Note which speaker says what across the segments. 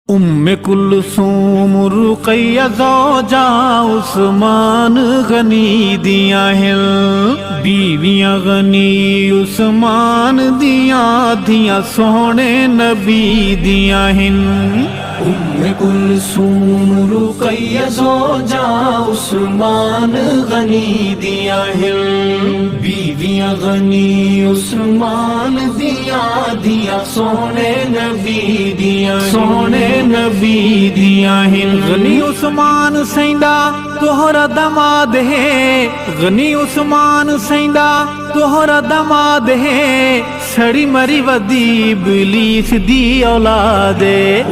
Speaker 1: کلثوم رقیہ زوجہ عثمان غنی دیاں ہیں، بیویاں غنی عثمان دیاں سونے نبی دیاں ہیں۔ کلثوم رقیہ زوجہ عثمان غنی دیاں ہیں، بیویاں غنی عثمان دیاں سونے نبی دیاں سونے نبی دیاں ہیں۔ غنی عثمان سیندا توہرا دماد ہے، غنی عثمان سیندا توہرا دماد ہے، سڑی مری ودی ابلیس دی اولاد ہے۔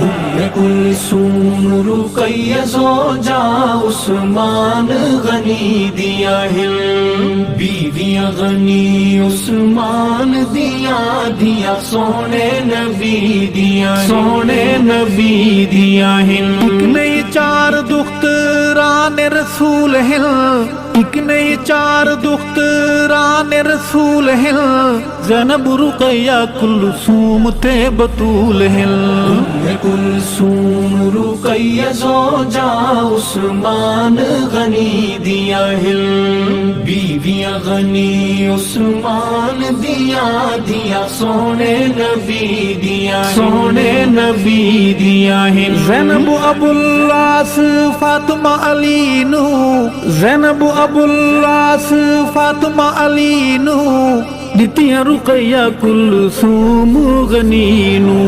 Speaker 1: کلثوم رقیہ زوجہ عثمان غنی دیاں ہیں، بیویاں غنی عثمان دیاں سونے نبی دیاں سونے نبی دیاں ہیں۔ ایک نہیں چار دختران رسول ہیں، ایک نہیں چار دختران رسول ہیں، زینب رقیہ کلثوم تے بطول ہیں۔ کلثوم رقیہ زوجہ عثمان غنی دیاں ہیں، بیویاں غنی عثمان دیاں سونے نبی دیاں سونے نبی دیاں ہیں۔ زینب ابو العاص فاطمہ علی نو، زینب ابو العاص فاطمہ علی نو، دتیاں رقیہ کلثوم غنی نو۔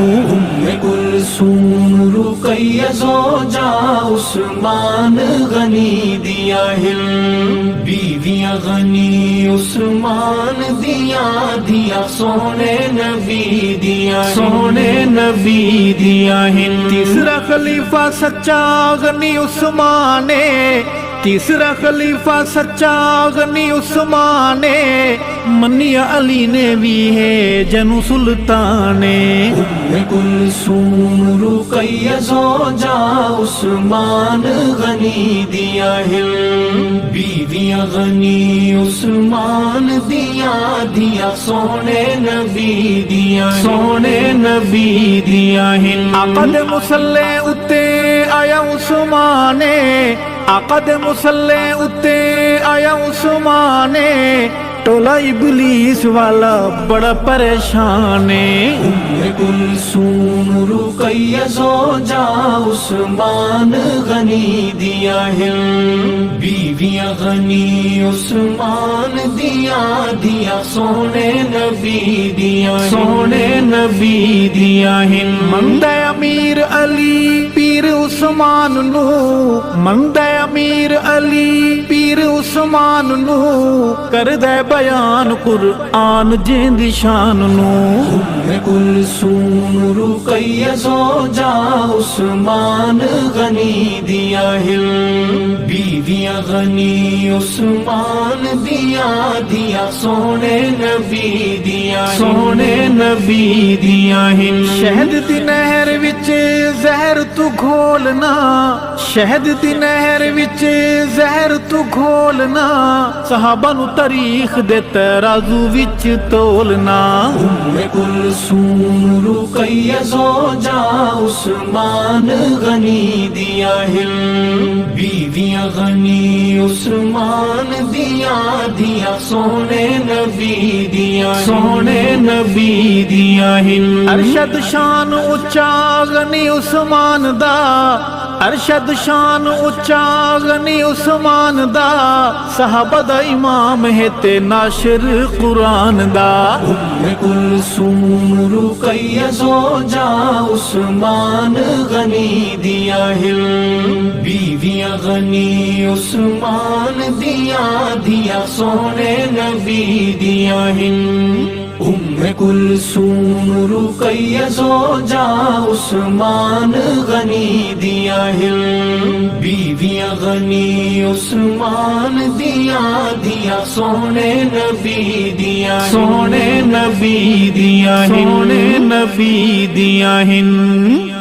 Speaker 1: کلثوم رقیہ زوجہ عثمان غنی دیاں ہیں، بیویاں غنی عثمان دیاں سونے نبی دیاں سونے نبی دیاں ہیں۔ تیسرا خلیفہ سچا غنی عثمان ہے، تیسرا خلیفہ سچا غنی عثمان ہے، منیا علی نے بھی ہے جنو سلطان۔ کلثوم رقیہ زوجہ عثمان غنی دیاں ہیں، بیویاں غنی عثمان دیاں سونے نبی دیاں سونے نبی دیاں ہیں۔ عقد مسلح اتے آیا عثمان، عقد مسلح اتے آیا عثمان، ٹولا ابلیس والا بڑا پریشان ہے۔ کلثوم رقیہ زوجہ عثمان غنی دیاں ہیں، بیویاں غنی عثمان دیاں سونے نبی دیاں سونے نبی دیاں ہیں۔ مندہ امیر علی پیر عثمان نو، مندہ امیر علی پیر عثمان نو، کر دے بیان قرآن جند شان نو۔ کلثوم رقیہ زوجہ عثمان غنی دیاں ہیں، بیویاں غنی عثمان دیاں سونے نبی دیاں سونے نبی دیاں ہیں۔ شہد دی نہر وچ زہر تو گھولنا، شہد دی نہر وچ زہر تو گھولنا، صحابہ نو تاریخ دے ترازو وچ تولنا۔ کلثوم رقیہ زوجہ عثمان غنی دیاں ہیں، بیویاں غنی عثمان دیاں سونے نبی دیاں سونے نبی دیاں ہیں۔ ارشد شان اچا غنی عثمان دا، ارشد شان اچا غنی عثمان دا، صحابہ دا امام ہے تے ناشر قرآن دا۔ کلثوم رقیہ زوجہ عثمان غنی دیاں ہیں، بیویاں غنی عثمان دیاں سونے نبی دیاں ہیں۔ کلثوم رقیہ زوجہ عثمان غنی دیاں ہیں، بیویاں غنی عثمان دیاں سونے نبی دیاں سونے نبی دیاں سونے نبی دیاں ہیں۔